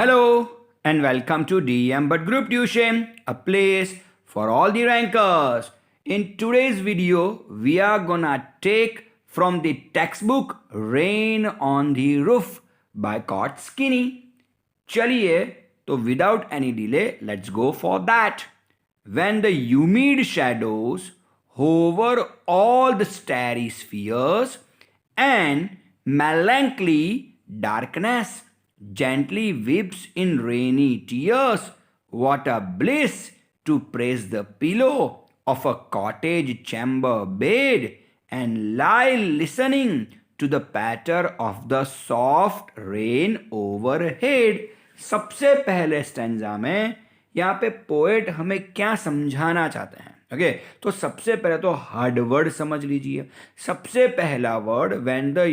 Hello and welcome to DM But Group Tuition, a place for all the rankers. In today's video, we are gonna take from the textbook Rain on the Roof by Caught Skinny. चलिए तो without any delay, let's go for that. When the humid shadows hover all the starry spheres and melancholy darkness gently weeps in rainy tears. What a bliss to press the pillow of a cottage chamber bed and lie listening to the patter of the soft rain overhead. सबसे पहले stanza में यहाँ पे poet हमें क्या समझाना चाहते हैं? ओके तो सबसे पहले तो हार्ड वर्ड समझ लीजिए. सबसे पहला word when the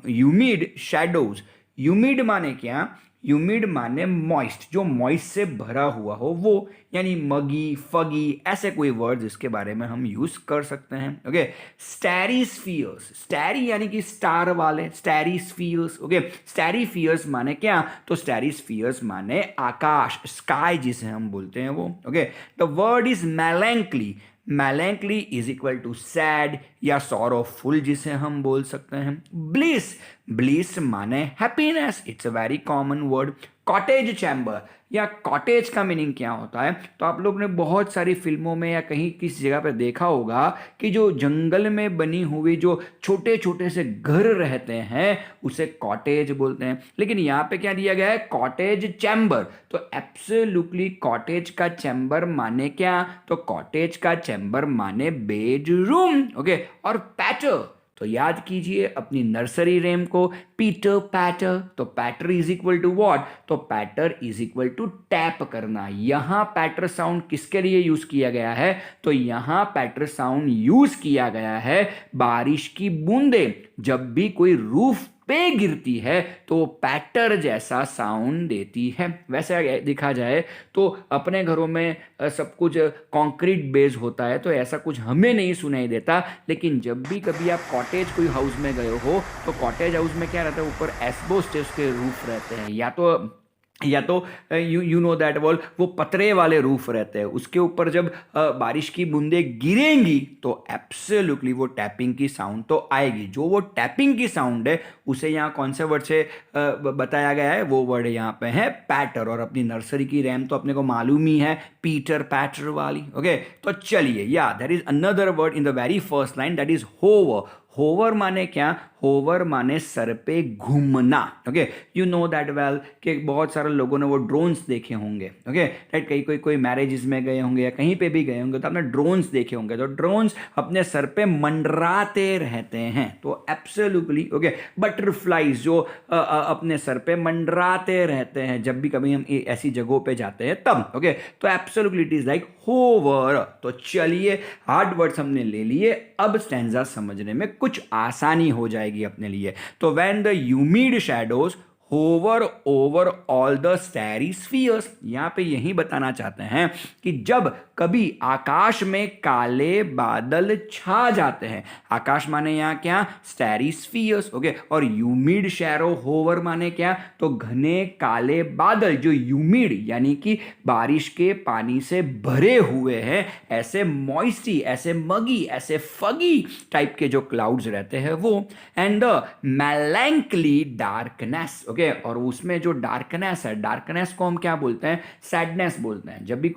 humid shadows. Humid माने क्या? ह्यूमिड माने मॉइस्ट, जो मॉइस्ट से भरा हुआ हो वो, यानी मगी, फगी, ऐसे कोई वर्ड जिसके बारे में हम यूज कर सकते हैं. Okay starry spheres. स्टैरी यानी कि स्टार वाले, starry spheres. Okay starry spheres माने क्या? तो स्टैरी स्फीयर्स माने आकाश, स्काई जिसे हम बोलते हैं वो. Okay the word is melancholy. Melancholy is equal to sad या सॉरोफुल जिसे हम बोल सकते हैं. ब्लिस. ब्लिस माने happiness. It's a very common word. Cottage chamber या कॉटेज का मीनिंग क्या होता है? तो आप लोग ने बहुत सारी फिल्मों में या कहीं किसी जगह पर देखा होगा कि जो जंगल में बनी हुई जो छोटे छोटे से घर रहते हैं उसे कॉटेज बोलते हैं. लेकिन यहाँ पे क्या दिया गया है? Cottage chamber. तो एब्सोल्युटली कॉटेज का चैम्बर माने क्या? तो कॉटेज का चैम्बर माने बेडरूम. ओके और पैटर, तो याद कीजिए अपनी नर्सरी रेम को, पीटर पैटर. तो पैटर इज इक्वल टू व्हाट? तो पैटर इज इक्वल टू टैप करना. यहां पैटर साउंड किसके लिए यूज किया गया है? तो यहां पैटर साउंड यूज किया गया है बारिश की बूंदे जब भी कोई रूफ पे गिरती है तो पैटर जैसा साउंड देती है. वैसे देखा जाए तो अपने घरों में सब कुछ कंक्रीट बेस होता है तो ऐसा कुछ हमें नहीं सुनाई देता. लेकिन जब भी कभी आप कॉटेज कोई हाउस में गए हो तो कॉटेज हाउस में क्या रहता है? ऊपर एस्बेस्टस के रूफ रहते हैं या तो यू नो दैट वो पतरे वाले रूफ रहते हैं. उसके ऊपर जब बारिश की बूंदें गिरेंगी तो एब्सोल्युटली वो टैपिंग की साउंड तो आएगी. जो वो टैपिंग की साउंड है उसे यहाँ कौन से वर्ड से बताया गया है? वो वर्ड यहाँ पे है पैटर. और अपनी नर्सरी की रैम तो अपने को मालूम ही है, पीटर पैटर वाली. ओके तो चलिए, yeah there is another word in the very first line, that is hover. Hover माने क्या? होवर माने सर पे घूमना. Okay you know that well कि बहुत सारे लोगों ने वो ड्रोन्स देखे होंगे. ओके राइट, कहीं कोई मैरिजेस में गए होंगे या कहीं पे भी गए होंगे तो आपने ड्रोन्स देखे होंगे. तो ड्रोन्स अपने सर पे मंडराते रहते हैं. तो एब्सोल्युटली ओके बटरफ्लाइज जो अपने सर पे मंडराते रहते हैं जब भी कभी हम ऐसी जगहों पे जाते हैं तब. ओके तो absolutely it is like hover. तो चलिए हार्ड वर्ड्स हमने ले लिए, अब स्टैंजा समझने में कुछ आसानी हो जाएगी अपने लिए. तो when the humid shadows hover over all the starry spheres, यहां पे यही बताना चाहते हैं कि जब कभी आकाश में काले बादल छा जाते हैं. आकाश माने यहां क्या? Starry spheres. ओके और ह्यूमिड शैडो होवर माने क्या? तो घने काले बादल जो ह्यूमिड यानी कि बारिश के पानी से भरे हुए हैं, ऐसे मॉइस्टी, ऐसे मगी, ऐसे फगी टाइप के जो क्लाउड्स रहते हैं वो. And the melancholy darkness. Okay और उसमें जो डार्कनेस है, डार्कनेस को हम क्या बोलते हैं? सैडनेस बोलते हैं. जब भी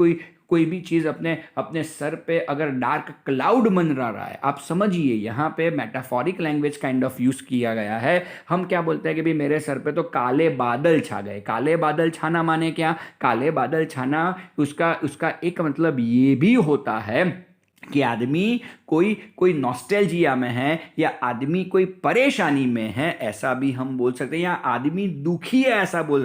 कोई भी चीज अपने सर पे अगर डार्क क्लाउड मंडरा रहा है, आप समझिए यहाँ पे metaphoric language kind of use किया गया है. हम क्या बोलते हैं कि भाई मेरे सर पे तो काले बादल छा गए. काले बादल छाना माने क्या? काले बादल छाना उसका एक मतलब ये भी होता है कि आदमी कोई नॉस्टैल्जिया में है या आदमी कोई परेशानी में है, ऐसा भी हम बोल सकते हैं. या आदमी दुखी है ऐसा बोल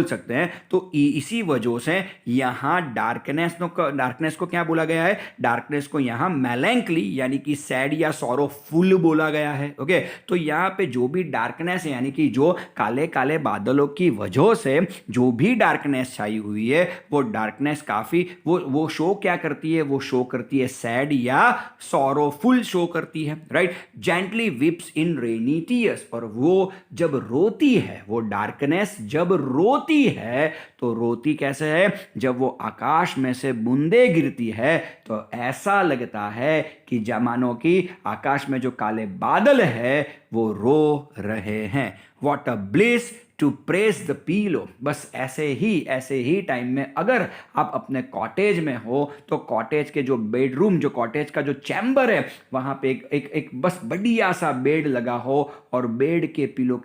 सकते हैं. तो इसी वजह से यहाँ डार्कनेस को क्या बोला गया है? डार्कनेस को यहाँ मेलैंकली यानी कि सैड या सॉरोफुल बोला गया है. ओके तो यहाँ पे जो भी डार्कनेस है यानी कि जो काले काले बादलों की वजह से जो भी डार्कनेस छाई हुई है वो डार्कनेस काफी वो शो क्या करती है? वो शो करती है सैड या सॉरोफुल शो करती है, राइट। जेंटली विप्स इन रेनी टीयर्स, और वो जब रोती है, वो डार्कनेस जब रोती है तो रोती कैसे है, जब वो आकाश में से बूंदे गिरती है तो ऐसा लगता है कि मानो कि आकाश में जो काले बादल है वो रो रहे हैं। What a bliss to press the pillow. बस ऐसे ही टाइम में अगर आप अपने कॉटेज में हो तो कॉटेज के जो बेडरूम, जो कॉटेज का जो चैम्बर है, वहां पे एक बस बढ़िया सा बेड लगा हो और बेड के पीलो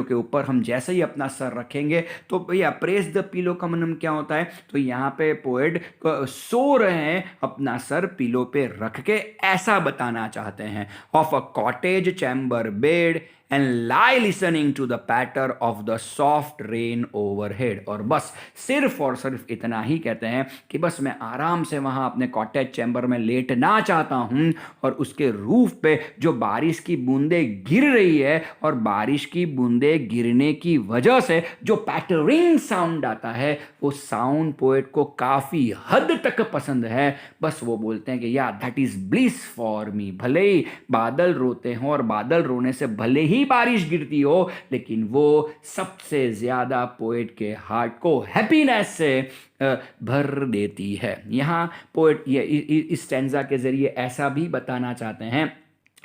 के ऊपर हम जैसे ही अपना सर रखेंगे तो भैया प्रेस द पीलो का मतलब क्या होता है, तो यहाँ पे पोएट सो रहे हैं अपना सर पीलो पे रख के, ऐसा बताना चाहते हैं। Of a cottage chamber bed and lie listening to the patter of the soft rain overhead। और बस सिर्फ और सिर्फ इतना ही कहते हैं कि बस मैं आराम से वहां अपने कॉटेज चैम्बर में लेटना चाहता हूं और उसके रूफ पे जो बारिश की बूंदे गिर रही है और बारिश की बूंदे गिरने की वजह से जो पैटरिंग साउंड आता है वो साउंड पोएट को काफी हद तक पसंद है। बस वो बोलते हैं कि या that is bliss for me. भले ही बादल रोते हों और बादल रोने से भले ही बारिश गिरती हो, लेकिन वो सबसे ज्यादा पोएट के हार्ट को हैप्पीनेस से भर देती है। यहां पोएट ये इस स्टैंजा के जरिए ऐसा भी बताना चाहते हैं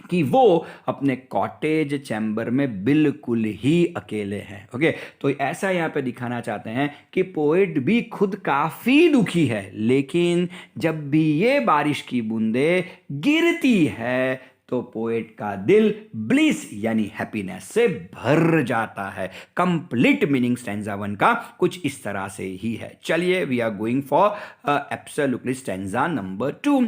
कि वो अपने कॉटेज चैम्बर में बिल्कुल ही अकेले हैं। ओके, तो ऐसा यहाँ पे दिखाना चाहते हैं कि पोएट भी खुद काफी दुखी है, लेकिन जब भी ये बारिश की बूंदे गिरती है तो पोएट का दिल ब्लिस यानी हैप्पीनेस से भर जाता है। कंप्लीट मीनिंग स्टैंजा 1 का कुछ इस तरह से ही है। चलिए, we are going for absolutely stanza number 2।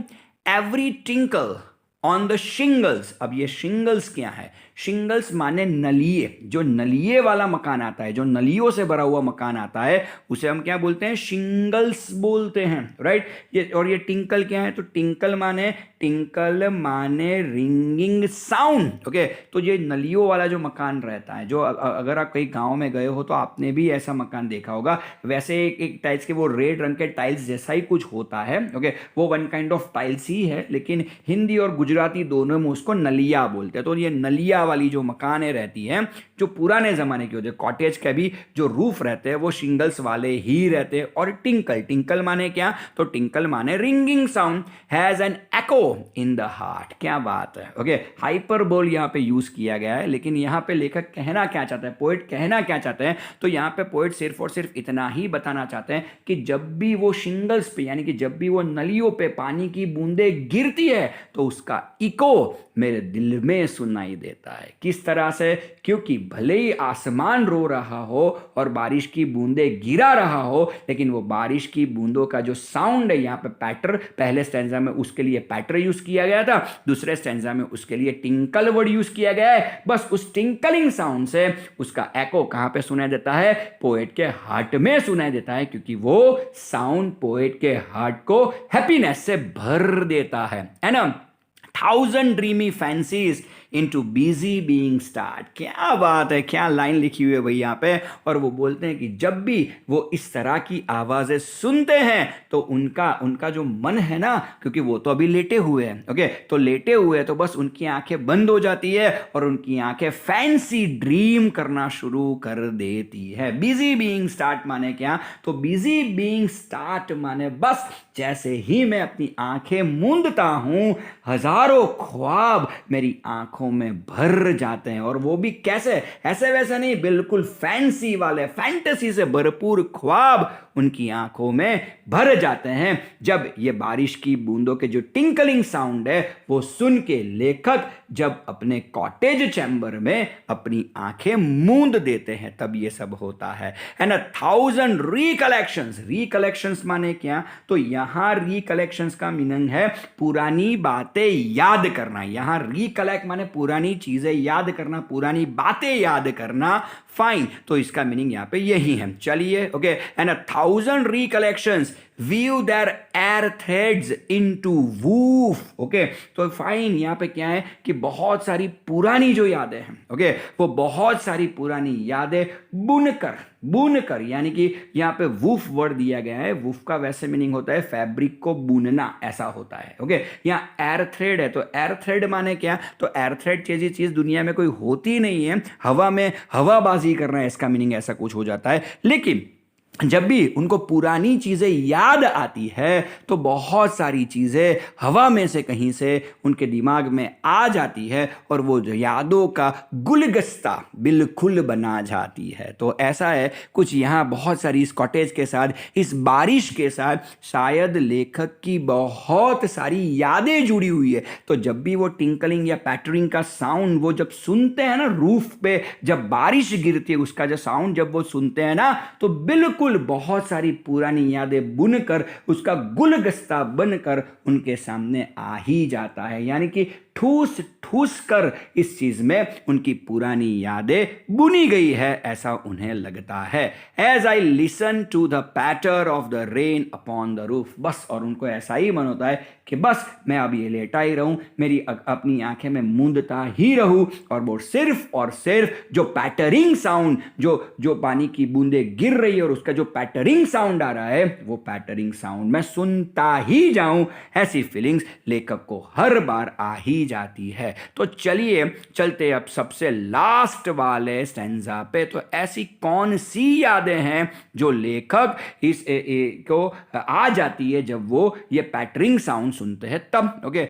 Every tinkle on the shingles. अब ये शिंगल्स क्या है? शिंगल्स माने नलिये। जो नलिये वाला मकान आता है, जो नलियों से भरा हुआ मकान आता है, उसे हम क्या बोलते हैं? शिंगल्स बोलते हैं, राइट। ये टिंकल क्या है? तो टिंकल माने रिंगिंग साउंड। ओके, तो ये नलियों वाला जो मकान रहता है, जो अगर आप कहीं गांव में गए हो तो आपने भी ऐसा मकान देखा होगा। वैसे एक टाइल्स के वो रेड रंग के टाइल्स जैसा ही कुछ होता है। ओके, वो वन काइंड ऑफ टाइल्स ही है, लेकिन हिंदी और गुजराती दोनों में उसको नलिया बोलते हैं। तो ये नलिया वाली जो मकानें रहती हैं, जो पुराने जमाने की होती है, कॉटेज के भी जो रूफ रहते हैं वो शिंगल्स वाले ही रहते हैं। और टिंकल माने क्या? तो टिंकल माने ringing sound, has an echo in the heart. क्या बात है। ओके, हाइपरबोल यहां पे यूज किया गया है, लेकिन यहां पे लेखक कहना क्या चाहता है, पोएट कहना क्या चाहते हैं? तो यहां पे पोएट सिर्फ और सिर्फ इतना ही बताना चाहते हैं कि जब भी वो शिंगल्स पे, यानी कि जब भी वो नलियों पे पानी की बूंदे गिरती है तो उसका इको मेरे दिल में सुनाई देता है। किस तरह से? क्योंकि भले ही आसमान रो रहा हो और बारिश की बूंदे गिरा रहा हो, लेकिन वो बारिश की बूंदों का जो साउंड है, यहाँ पे पैटर, पहले स्टैंजा में उसके लिए पैटर यूज किया गया था, दूसरे स्टैंजा में उसके लिए टिंकल वर्ड यूज किया गया है। बस उस टिंकलिंग साउंड से उसका एको कहां पे सुनाई देता है? पोएट के हार्ट में सुनाई देता है, क्योंकि वो साउंड पोएट के हार्ट को हैप्पीनेस से भर देता है ना। 1000 dreamy fancies into busy being start। क्या बात है, क्या लाइन लिखी हुई है भाई यहाँ पे। और वो बोलते हैं कि जब भी वो इस तरह की आवाजें सुनते हैं तो उनका जो मन है ना, क्योंकि वो तो अभी लेटे हुए हैं, ओके, तो लेटे हुए हैं तो बस उनकी आंखें बंद हो जाती है और उनकी आंखें फैंसी ड्रीम करना शुरू कर देती है। बिजी बीइंग स्टार्ट माने क्या? तो बिजी बीइंग स्टार्ट माने बस जैसे ही मैं अपनी आंखें मूंदता हूं, हजारों ख्वाब मेरी आंखों में भर जाते हैं। और वो भी कैसे? ऐसे वैसे नहीं, बिल्कुल फैंसी वाले, फैंटेसी से भरपूर ख्वाब उनकी आंखों में भर जाते हैं जब ये बारिश की बूंदों के जो टिंकलिंग साउंड है वो सुन के लेखक जब अपने कॉटेज चैम्बर में अपनी आंखें मूंद देते हैं, तब ये सब होता है। एंड 1000 रिकलेक्शंस माने क्या? तो यहां रिकलेक्शंस का मीनिंग है पुरानी बातें याद करना। यहां रिकलेक्ट माने पुरानी चीजें याद करना, पुरानी बातें याद करना। फाइन, तो इसका मीनिंग यहां पे यही है। चलिए, okay, and 1000 1000 recollections weave their air threads into woof. Okay, तो फाइन, यहाँ पे क्या है कि बहुत सारी पुरानी जो यादें हैं, ओके, वो बहुत सारी पुरानी यादें बुनकर यानी कि यहाँ पे वूफ वर्ड दिया गया है. वूफ का वैसे मीनिंग होता है फैब्रिक को बुनना, ऐसा होता है. ओके, यहाँ एयर थ्रेड है, तो एयर थ्रेड माने क्या, तो एयर थ्रेड जैसी चीज दुनिया में कोई होती नहीं है. हवा में हवाबाजी करना है, इसका मीनिंग ऐसा कुछ हो जाता है. लेकिन जब भी उनको पुरानी चीजें याद आती है तो बहुत सारी चीजें हवा में से कहीं से उनके दिमाग में आ जाती है और वो जो यादों का गुलगस्ता बिल्कुल बना जाती है. तो ऐसा है कुछ यहाँ बहुत सारी इस कॉटेज के साथ, इस बारिश के साथ शायद लेखक की बहुत सारी यादें जुड़ी हुई है. तो जब भी वो टिंकलिंग या पैटरिंग का साउंड वो जब सुनते हैं ना रूफ पे, जब बारिश गिरती है उसका जो साउंड जब वो सुनते हैं ना, तो बिल्कुल बहुत सारी पुरानी यादें बुनकर उसका गुलगस्ता बनकर उनके सामने आ ही जाता है. यानी कि ठूस ठूस कर इस चीज में उनकी पुरानी यादें बुनी गई है, ऐसा उन्हें लगता है. As I listen to the patter of the rain upon the roof. बस, और उनको ऐसा ही मन होता है कि बस मैं अब ये लेटा ही रहूं, मेरी अपनी आंखें में मूंदता ही रहूं और सिर्फ जो पैटरिंग साउंड, जो पानी की बूंदें गिर रही है और उसका जो पैटरिंग साउंड आ रहा है, वो पैटरिंग साउंड मैं सुनता ही जाऊं. ऐसी फीलिंग्स लेखक को हर बार आ ही जाती है. तो चलिए चलते अब सबसे लास्ट वाले स्टैंजा पे. तो ऐसी कौन सी यादें हैं जो लेखक इस को आ जाती है जब वो ये पैटरिंग साउंड सुनते हैं तब. Okay,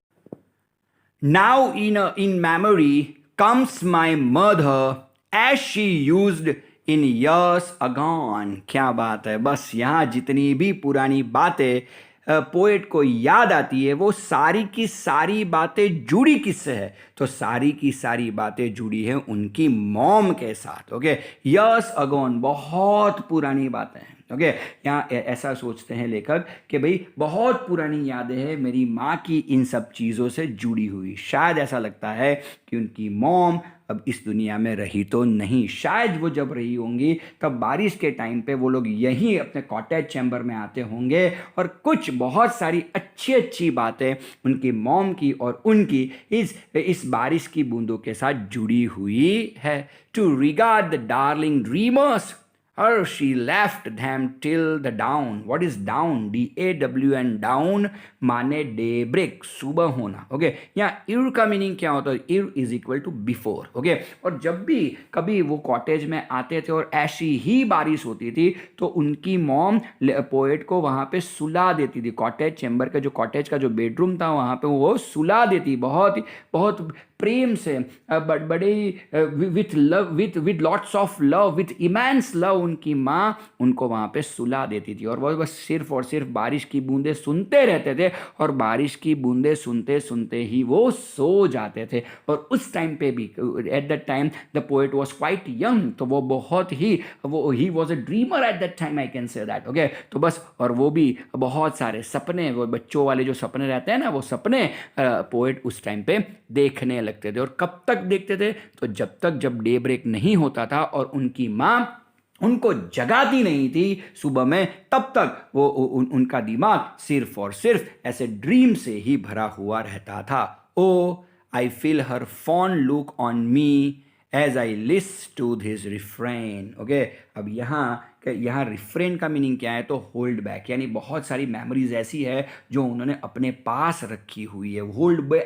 now in memory comes my mother as she used in years agone. क्या बात है. बस यहाँ जितनी भी पुरानी बातें पोएट को याद आती है वो सारी की सारी बातें जुड़ी किससे है, तो सारी की सारी बातें जुड़ी है उनकी मॉम के साथ. ओके, years agone, बहुत पुरानी बातें हैं. ओके, यहाँ ऐसा सोचते हैं लेखक कि भाई बहुत पुरानी यादें हैं मेरी माँ की इन सब चीज़ों से जुड़ी हुई. शायद ऐसा लगता है कि उनकी मॉम अब इस दुनिया में रही तो नहीं. शायद वो जब रही होंगी तब बारिश के टाइम पे वो लोग यहीं अपने कॉटेज चैम्बर में आते होंगे और कुछ बहुत सारी अच्छी अच्छी बातें उनकी मॉम की और उनकी इस बारिश की बूंदों के साथ जुड़ी हुई है. To regard the darling dreamers or she left them till the dawn. What is dawn? DAWN, dawn माने daybreak, सुबह होना. ओके, यहाँ इर का मीनिंग क्या होता है, ere is equal to before. Okay, और जब भी कभी वो कॉटेज में आते थे और ऐसी ही बारिश होती थी तो उनकी मॉम पोएट को वहाँ पे सुला देती थी. कॉटेज चैम्बर का जो कॉटेज का जो बेडरूम था वहाँ पे वो सुला देती, बहुत प्रेम से, बड़े with love, with lots of love, with immense love उनकी माँ उनको वहाँ पे सुला देती थी और वो बस सिर्फ और सिर्फ बारिश की बूंदें सुनते रहते थे और बारिश की बूंदें सुनते सुनते ही वो सो जाते थे. और उस टाइम पे भी at that time the poet was quite young, तो वो बहुत ही ही was a dreamer at that time, I can say that. Okay, तो बस, और वो भी बहुत सारे सपने, वो बच्चों वाले जो सपने रहते हैं ना, वो सपने पोएट उस टाइम पे देखने लगते थे. और कब तक देखते थे, तो जब डे ब्रेक नहीं होता था और उनकी माँ उनको जगाती नहीं थी सुबह में, तब तक वो उनका दिमाग सिर्फ और सिर्फ ऐसे ड्रीम से ही भरा हुआ रहता था. O I feel her fond look on me as I list to this refrain. Okay, अब यहाँ रिफ्रेन का मीनिंग क्या है, तो होल्ड बैक, यानी बहुत सारी मेमोरीज ऐसी है जो उन्होंने अपने पास रखी हुई है,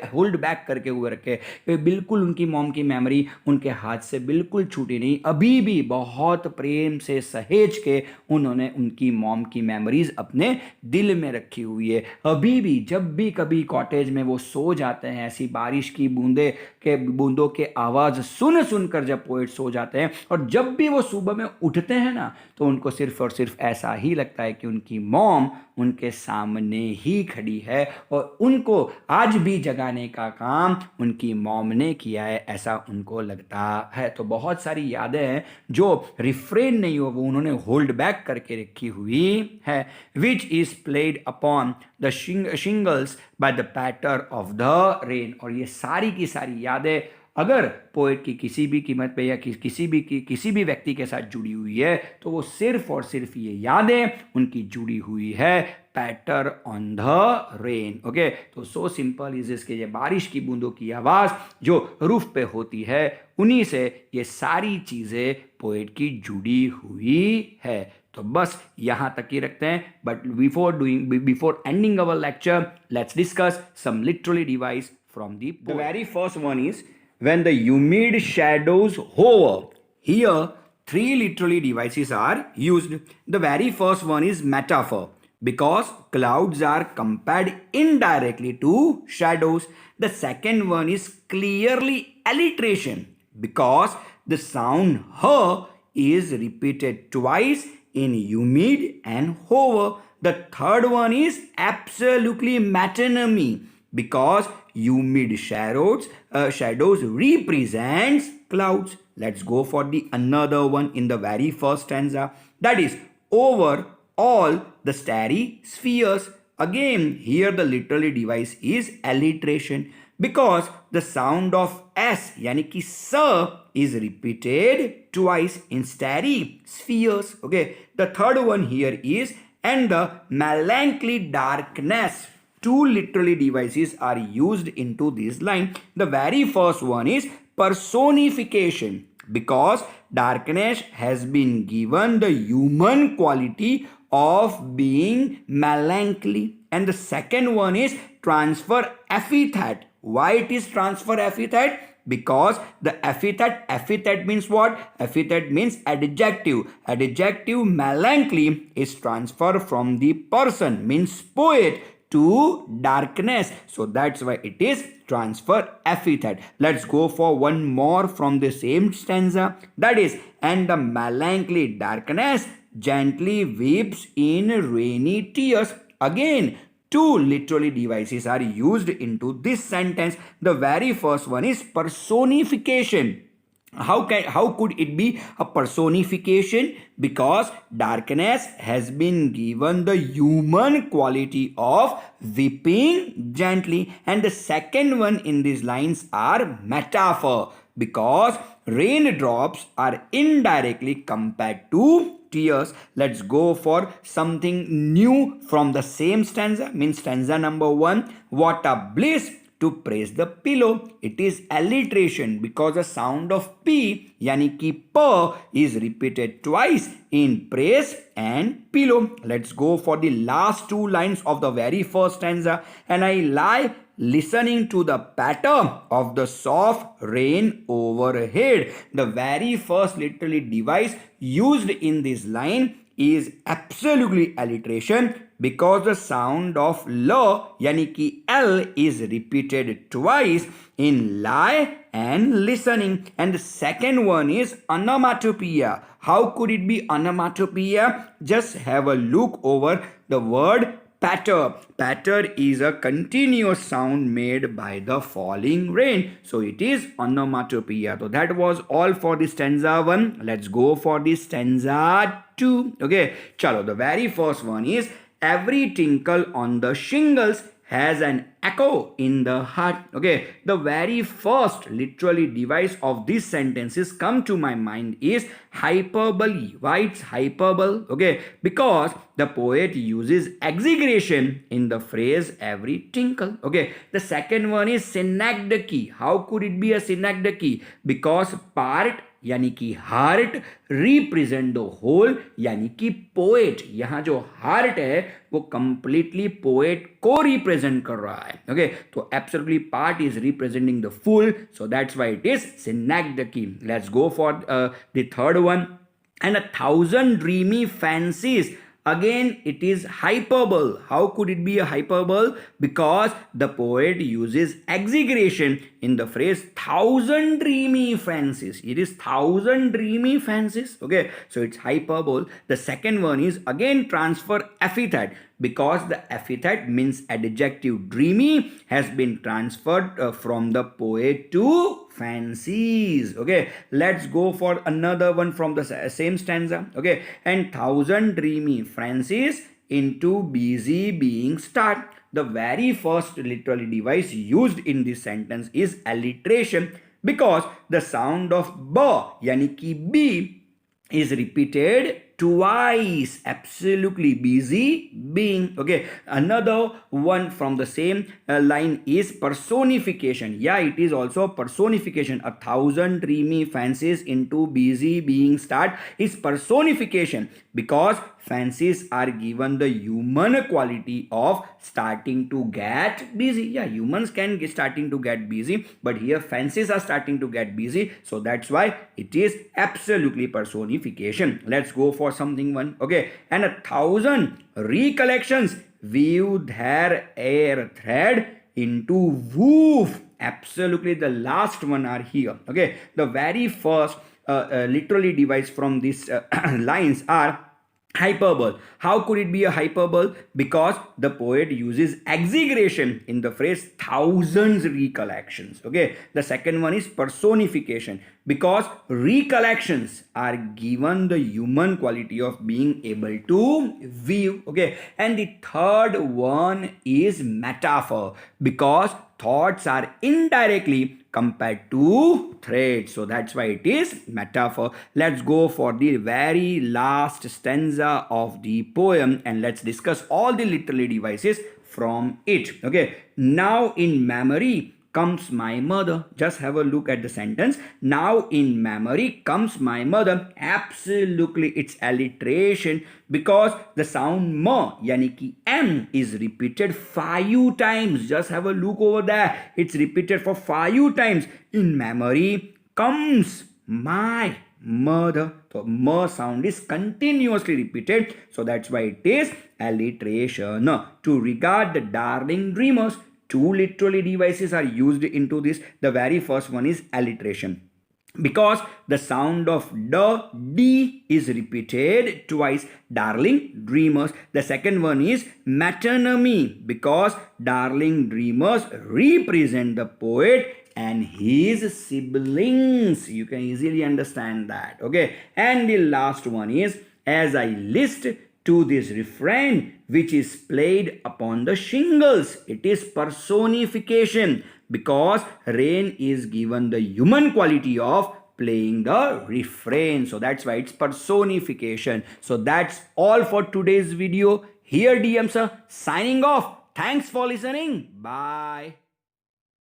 होल्ड बैक करके हुए रखे. बिल्कुल उनकी मॉम की मेमोरी उनके हाथ से बिल्कुल छूटी नहीं, अभी भी बहुत प्रेम से सहेज के उन्होंने उनकी मॉम की मेमोरीज अपने दिल में रखी हुई है. अभी भी जब भी कभी कॉटेज में वो सो जाते हैं, ऐसी बारिश की बूंदों के आवाज़ सुनकर जब पोएट सो जाते हैं और जब भी वो सुबह में उठते हैं ना, तो उनको सिर्फ और सिर्फ ऐसा ही लगता है कि उनकी मॉम उनके सामने ही खड़ी है और उनको आज भी जगाने का काम उनकी मॉम ने किया है, ऐसा उनको लगता है. तो बहुत सारी यादें हैं जो रिफ्रेन नहीं हो, वो उन्होंने होल्ड बैक करके रखी हुई है. Which is played upon the shingles by the patter of the rain. और ये सारी की सारी यादें अगर पोएट की किसी भी कीमत पे या किसी भी व्यक्ति के साथ जुड़ी हुई है तो वो सिर्फ और सिर्फ ये यादें उनकी जुड़ी हुई है पैटर ऑन द रेन। ओके, तो सो सिंपल इज इसके, ये बारिश की बूंदों की आवाज़ जो रूफ पे होती है उन्हीं से ये सारी चीज़ें पोएट की जुड़ी हुई है। तो बस यहाँ तक ही रखते हैं, but before ending our lecture let's discuss some literally device from the very first one is when the humid shadows hover. Here, three literally devices are used. The very first one is metaphor because clouds are compared indirectly to shadows. The second one is clearly alliteration because the sound h is repeated twice in humid and hover. The third one is absolutely metonymy because humid shadows represents clouds. Let's go for the another one in the very first stanza, that is over all the starry spheres. Again here the literary device is alliteration because the sound of s yani ki sa is repeated twice in starry spheres. Okay, the third one here is and the melancholy darkness. Two literally devices are used into this line. The very first one is personification because darkness has been given the human quality of being melancholy. And the second one is transfer epithet. Why it is transfer epithet? Because the epithet means what? Epithet means adjective. Adjective melancholy is transferred from the person, means poet, to darkness. So that's why it is transfer epithet. Let's go for one more from the same stanza. That is, and the melancholy darkness gently weeps in rainy tears. Again, two literally devices are used into this sentence. The very first one is personification. How could it be a personification? Because darkness has been given the human quality of weeping gently. And the second one in these lines are metaphor because raindrops are indirectly compared to tears. Let's go for something new from the same stanza, means stanza number 1. What a bliss to praise the pillow. It is alliteration because the sound of P yani ki P is repeated twice in praise and pillow. Let's go for the last two lines of the very first stanza. And I lie listening to the patter of the soft rain overhead. The very first literally device used in this line is absolutely alliteration because the sound of L yani ki L is repeated twice in lie and listening. And the second one is onomatopoeia. How could it be onomatopoeia? Just have a look over the word patter. Patter is a continuous sound made by the falling rain. So it is onomatopoeia. So that was all for the stanza 1. Let's go for the stanza 2. Okay, chalo. The very first one is every tinkle on the shingles has an echo in the heart. Okay, the very first literally device of these sentences come to my mind is hyperbole. Why it's hyperbole? Okay, because the poet uses exaggeration in the phrase every tinkle. Okay, the second one is synecdoche. How could it be a synecdoche? Because part यानी कि heart represent the whole यानी कि poet. यहाँ जो heart है वो completely poet को represent कर रहा है. ओके, तो absolutely part is representing the full, so that's why it is synecdoche. Let's go for the third one. And 1,000 dreamy fancies. Again, it is hyperbole. How could it be a hyperbole? Because the poet uses exaggeration in the phrase 1,000 dreamy fancies. It is 1,000 dreamy fancies. Okay, so it's hyperbole. The second one is again transfer epithet because the epithet means adjective dreamy has been transferred from the poet to fancies. Okay, let's go for another one from the same stanza. Okay, and 1,000 dreamy fancies into busy being start. The very first literary device used in this sentence is alliteration because the sound of b yani ki b is repeated twice. Absolutely busy being. Okay, another one from the same line is personification. Yeah, it is also personification. 1,000 dreamy fancies into busy being start is personification, because fancies are given the human quality of starting to get busy. Yeah, humans can get starting to get busy, but here fancies are starting to get busy, so that's why it is absolutely personification. Let's go for something one. Okay, and 1,000 recollections weave their air thread into woof. Absolutely, the last one are here. Okay, the very first literally device from these lines are hyperbole. How could it be a hyperbole? Because the poet uses exaggeration in the phrase thousands recollections. Okay, the second one is personification, because recollections are given the human quality of being able to view. Okay, and the third one is metaphor, because thoughts are indirectly compared to threads, so that's why it is metaphor. Let's go for the very last stanza of the poem and let's discuss all the literary devices from it. Okay, now in memory comes my mother. Just have a look at the sentence. Now in memory comes my mother. Absolutely, it's alliteration, because the sound ma yani ki m is repeated 5 times. Just have a look over there. It's repeated for 5 times. In memory comes my mother. So ma sound is continuously repeated, so that's why it is alliteration. To regard the darling dreamers, two literary devices are used into this. The very first one is alliteration, because the sound of the d is repeated twice. Darling dreamers. The second one is metonymy, because darling dreamers represent the poet and his siblings. You can easily understand that. Okay, and the last one is as I list to this refrain which is played upon the shingles. It is personification, because rain is given the human quality of playing the refrain, so that's why it's personification. So that's all for today's video. Here DM sir signing off. Thanks for listening. Bye.